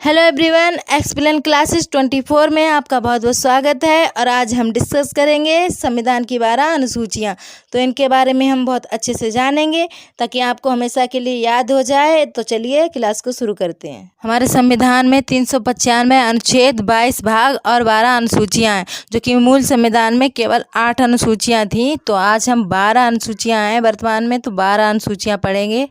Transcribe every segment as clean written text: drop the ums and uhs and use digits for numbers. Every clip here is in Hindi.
हेलो एवरीवन, एक्सप्लेन क्लासेस 24 में आपका बहुत बहुत स्वागत है। और आज हम डिस्कस करेंगे संविधान की 12 अनुसूचियाँ। तो इनके बारे में हम बहुत अच्छे से जानेंगे ताकि आपको हमेशा के लिए याद हो जाए। तो चलिए क्लास को शुरू करते हैं। हमारे संविधान में 395 अनुच्छेद, 22 भाग और 12 अनुसूचियाँ हैं, जो कि मूल संविधान में केवल 8 अनुसूचियाँ थीं। तो आज हम 12 अनुसूचियाँ हैं वर्तमान में, तो 12 अनुसूचियाँ पढ़ेंगे।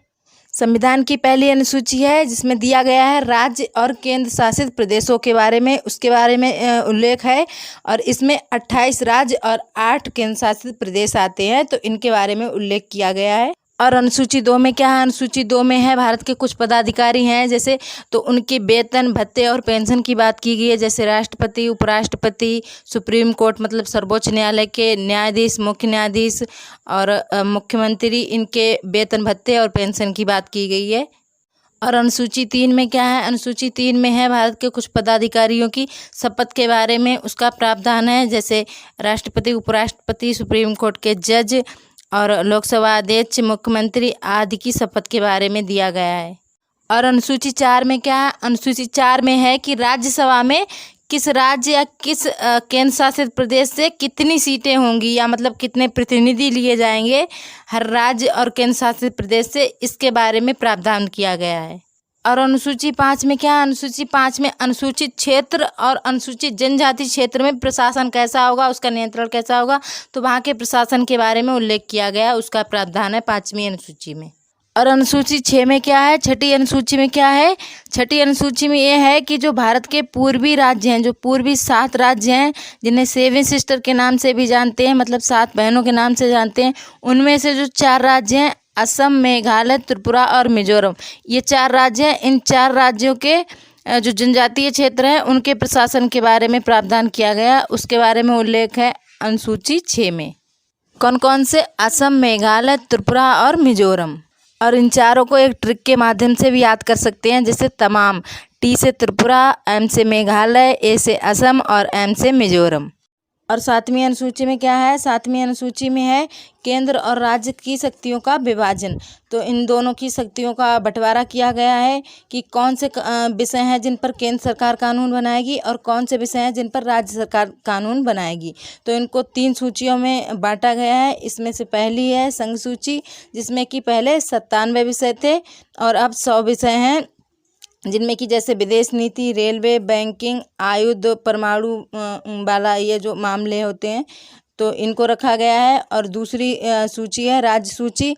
संविधान की पहली अनुसूची है जिसमें दिया गया है राज्य और केंद्र शासित प्रदेशों के बारे में, उसके बारे में उल्लेख है। और इसमें 28 राज्य और 8 केंद्र शासित प्रदेश आते हैं, तो इनके बारे में उल्लेख किया गया है। और अनुसूची 2 में क्या है? अनुसूची 2 में है भारत के कुछ पदाधिकारी हैं जैसे, तो उनके वेतन, भत्ते और पेंशन की बात की गई है। जैसे राष्ट्रपति, उपराष्ट्रपति, सुप्रीम कोर्ट मतलब सर्वोच्च न्यायालय के न्यायाधीश, मुख्य न्यायाधीश और मुख्यमंत्री, इनके वेतन, भत्ते और पेंशन की बात की गई है। और अनुसूची 3 में क्या है? अनुसूची 3 में है भारत के कुछ पदाधिकारियों की शपथ के बारे में, उसका प्रावधान है। जैसे राष्ट्रपति, उपराष्ट्रपति, सुप्रीम कोर्ट के जज और लोकसभा अध्यक्ष, मुख्यमंत्री आदि की शपथ के बारे में दिया गया है। और अनुसूची 4 में क्या है? अनुसूची 4 में है कि राज्यसभा में किस राज्य या किस केंद्र शासित प्रदेश से कितनी सीटें होंगी, या मतलब कितने प्रतिनिधि लिए जाएंगे हर राज्य और केंद्र शासित प्रदेश से, इसके बारे में प्रावधान किया गया है। और अनुसूची 5 में क्या है? अनुसूची 5 में अनुसूचित क्षेत्र और अनुसूचित जनजाति क्षेत्र में प्रशासन कैसा होगा, उसका नियंत्रण कैसा होगा, तो वहाँ के प्रशासन के बारे में उल्लेख किया गया है, उसका प्रावधान है 5वीं अनुसूची में। और अनुसूची 6 में क्या है? छठी अनुसूची में क्या है? छठी अनुसूची में ये है कि जो भारत के पूर्वी राज्य हैं, जो पूर्वी 7 राज्य हैं जिन्हें 7 सिस्टर के नाम से भी जानते हैं, मतलब 7 बहनों के नाम से जानते हैं, उनमें से जो 4 राज्य हैं, असम, मेघालय, त्रिपुरा और मिजोरम, ये 4 राज्य हैं। इन 4 राज्यों के जो जनजातीय क्षेत्र हैं उनके प्रशासन के बारे में प्रावधान किया गया, उसके बारे में उल्लेख है अनुसूची 6 में। कौन कौन से? असम, मेघालय, त्रिपुरा और मिजोरम। और इन चारों को एक ट्रिक के माध्यम से भी याद कर सकते हैं, जैसे तमाम, टी से त्रिपुरा, एम से मेघालय, ए से असम और एम से मिजोरम। और 7वीं अनुसूची में क्या है? 7वीं अनुसूची में है केंद्र और राज्य की शक्तियों का विभाजन। तो इन दोनों की शक्तियों का बंटवारा किया गया है कि कौन से विषय हैं जिन पर केंद्र सरकार कानून बनाएगी और कौन से विषय हैं जिन पर राज्य सरकार कानून बनाएगी। तो इनको 3 सूचियों में बांटा गया है। इसमें से पहली है संघ सूची, जिसमें कि पहले 97 विषय थे और अब 100 विषय हैं, जिनमें कि जैसे विदेश नीति, रेलवे, बैंकिंग, आयुध, परमाणु वाला ये जो मामले होते हैं, तो इनको रखा गया है। और दूसरी सूची है राज्य सूची,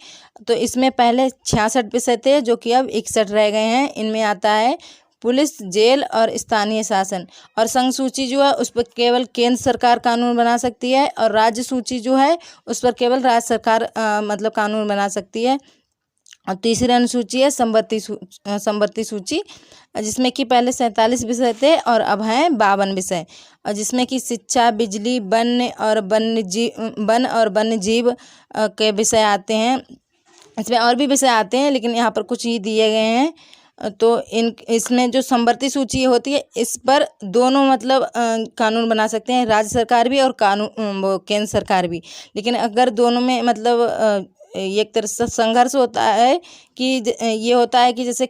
तो इसमें पहले 66 विषय थे जो कि अब 61 रह गए हैं। इनमें आता है पुलिस, जेल और स्थानीय शासन। और संघ सूची जो है उस पर केवल केंद्र सरकार कानून बना सकती है, और राज्य सूची जो है उस पर केवल राज्य सरकार मतलब कानून बना सकती है। और तीसरी अनुसूची है समवर्ती सूची, जिसमें कि पहले 47 विषय थे और अब हैं 52 विषय, और जिसमें कि शिक्षा, बिजली, वन और वन्य जीव के विषय आते हैं। इसमें और भी विषय आते हैं लेकिन यहाँ पर कुछ ही दिए गए हैं। तो इसमें जो समवर्ती सूची होती है, इस पर दोनों मतलब कानून बना सकते हैं, राज्य सरकार भी और वो केंद्र सरकार भी। लेकिन अगर दोनों में मतलब एक तरह से संघर्ष होता है कि ये होता है कि जैसे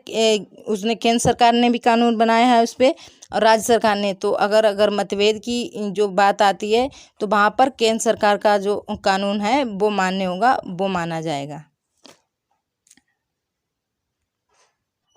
उसने केंद्र सरकार ने भी कानून बनाया है उस पर और राज्य सरकार ने, तो अगर मतभेद की जो बात आती है तो वहाँ पर केंद्र सरकार का जो कानून है वो मान्य होगा, वो माना जाएगा।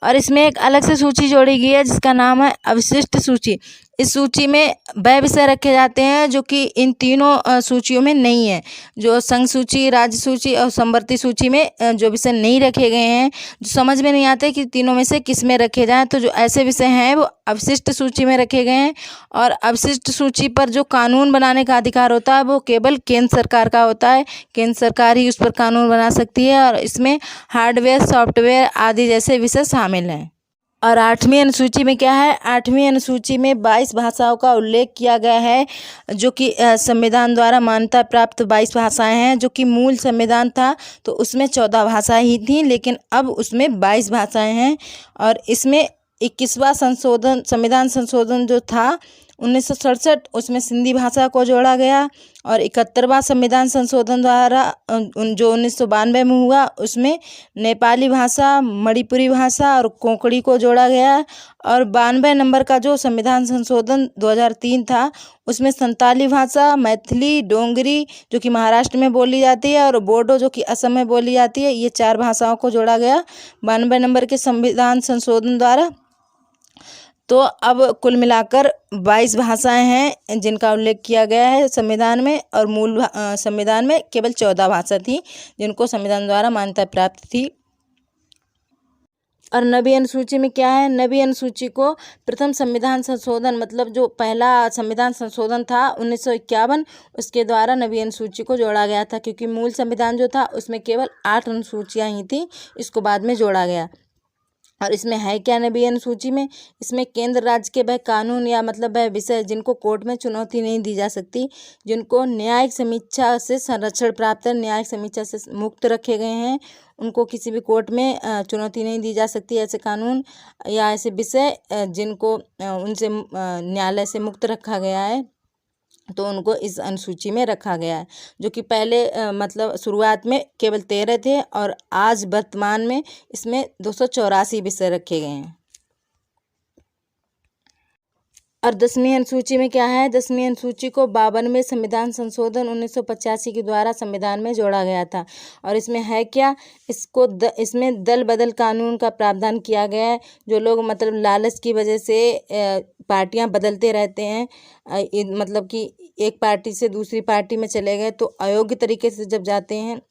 और इसमें एक अलग से सूची जोड़ी गई है जिसका नाम है अवशिष्ट सूची। इस सूची में वह विषय रखे जाते हैं जो कि इन तीनों सूचियों में नहीं है। जो संघ सूची, राज्य सूची और समवर्ती सूची में जो विषय नहीं रखे गए हैं, जो समझ में नहीं आते कि तीनों में से किस में रखे जाएं, तो जो ऐसे विषय हैं वो अवशिष्ट सूची में रखे गए हैं। और अवशिष्ट सूची पर जो कानून बनाने का अधिकार होता है वो केवल केंद्र सरकार का होता है। केंद्र सरकार ही उस पर कानून बना सकती है, और इसमें हार्डवेयर, सॉफ्टवेयर आदि जैसे विषय शामिल हैं। और 8वीं अनुसूची में क्या है? 8वीं अनुसूची में 22 भाषाओं का उल्लेख किया गया है, जो कि संविधान द्वारा मान्यता प्राप्त 22 भाषाएं हैं। जो कि मूल संविधान था तो उसमें 14 भाषाएं ही थीं, लेकिन अब उसमें 22 भाषाएं हैं। और इसमें 21वां संविधान संशोधन जो था 1967 उसमें सिंधी भाषा को जोड़ा गया। और 71वां संविधान संशोधन द्वारा जो 1992 में हुआ उसमें नेपाली भाषा, मणिपुरी भाषा और कोंकणी को जोड़ा गया। और 92 नंबर का जो संविधान संशोधन 2003 था उसमें संताली भाषा, मैथिली, डोंगरी जो कि महाराष्ट्र में बोली जाती है और बोडो जो कि असम में बोली जाती है, ये 4 भाषाओं को जोड़ा गया 92 नंबर के संविधान संशोधन द्वारा। तो अब कुल मिलाकर 22 भाषाएं हैं जिनका उल्लेख किया गया है संविधान में, और मूल संविधान में केवल 14 भाषा थी जिनको संविधान द्वारा मान्यता प्राप्त थी। और नवीं अनुसूची में क्या है, नवीं अनुसूची को प्रथम संविधान संशोधन मतलब जो पहला संविधान संशोधन था 1951 उसके द्वारा नवीं अनुसूची को जोड़ा गया था, क्योंकि मूल संविधान जो था उसमें केवल 8 अनुसूचियाँ ही थी, इसको बाद में जोड़ा गया। और इसमें है क्या नवीं अनुसूची में, इसमें केंद्र राज्य के वह कानून या मतलब वह विषय जिनको कोर्ट में चुनौती नहीं दी जा सकती, जिनको न्यायिक समीक्षा से संरक्षण प्राप्त है, न्यायिक समीक्षा से मुक्त रखे गए हैं, उनको किसी भी कोर्ट में चुनौती नहीं दी जा सकती। ऐसे कानून या ऐसे विषय जिनको उनसे न्यायालय से मुक्त रखा गया है तो उनको इस अनुसूची में रखा गया है, जो कि पहले मतलब शुरुआत में केवल 13 थे और आज वर्तमान में इसमें 284 विषय रखे गए हैं। और 10वीं अनुसूची में क्या है, 10वीं अनुसूची को 52वें संविधान संशोधन 1985 के द्वारा संविधान में जोड़ा गया था। और इसमें है क्या, इसमें दल बदल कानून का प्रावधान किया गया है। जो लोग मतलब लालच की वजह से पार्टियां बदलते रहते हैं, मतलब कि एक पार्टी से दूसरी पार्टी में चले गए तो अयोग्य तरीके से जब जाते हैं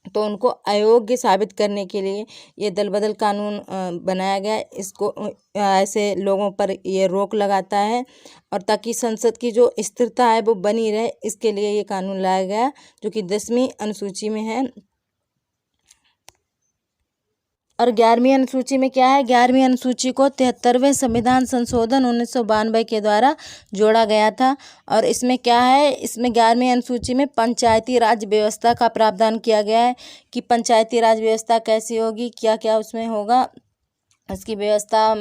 तो उनको अयोग्य साबित करने के लिए ये दल बदल कानून बनाया गया है। इसको ऐसे लोगों पर ये रोक लगाता है, और ताकि संसद की जो स्थिरता है वो बनी रहे, इसके लिए ये कानून लाया गया जो कि 10वीं अनुसूची में है। और 11वीं अनुसूची में क्या है, 11वीं अनुसूची को 73वें संविधान संशोधन 1992 के द्वारा जोड़ा गया था। और इसमें क्या है, इसमें 11वीं अनुसूची में पंचायती राज व्यवस्था का प्रावधान किया गया है कि पंचायती राज व्यवस्था कैसी होगी, क्या क्या उसमें होगा, उसकी व्यवस्था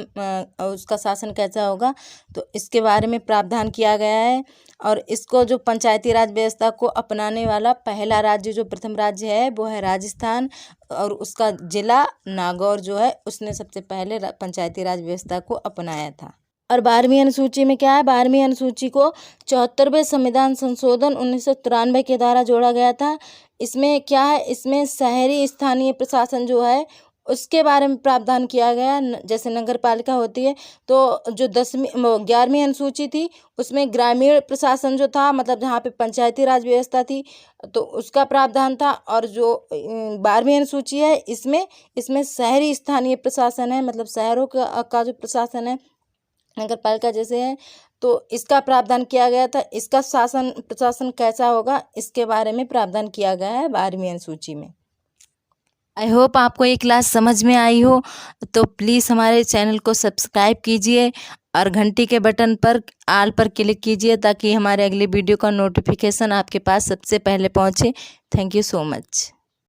उसका शासन कैसा होगा, तो इसके बारे में प्रावधान किया गया है। और इसको जो पंचायती राज व्यवस्था को अपनाने वाला पहला राज्य जो प्रथम राज्य है वो है राजस्थान, और उसका जिला नागौर जो है उसने सबसे पहले पंचायती राज व्यवस्था को अपनाया था। और 12वीं अनुसूची में क्या है, 12वीं अनुसूची को 74वें संविधान संशोधन 1993 के द्वारा जोड़ा गया था। इसमें क्या है, इसमें शहरी स्थानीय प्रशासन जो है उसके बारे में प्रावधान किया गया। जैसे नगर पालिका होती है तो जो 11वीं अनुसूची थी उसमें ग्रामीण प्रशासन जो था, मतलब जहाँ पे पंचायती राज व्यवस्था थी तो उसका प्रावधान था। और जो 12वीं अनुसूची है इसमें शहरी स्थानीय प्रशासन है, मतलब शहरों का जो प्रशासन है नगर पालिका जैसे है, तो इसका प्रावधान किया गया था। इसका प्रशासन कैसा होगा इसके बारे में प्रावधान किया गया है 12वीं अनुसूची में। आई होप आपको ये क्लास समझ में आई हो, तो प्लीज़ हमारे चैनल को सब्सक्राइब कीजिए और घंटी के बटन पर ऑल पर क्लिक कीजिए ताकि हमारे अगले वीडियो का नोटिफिकेशन आपके पास सबसे पहले पहुंचे। Thank you so much.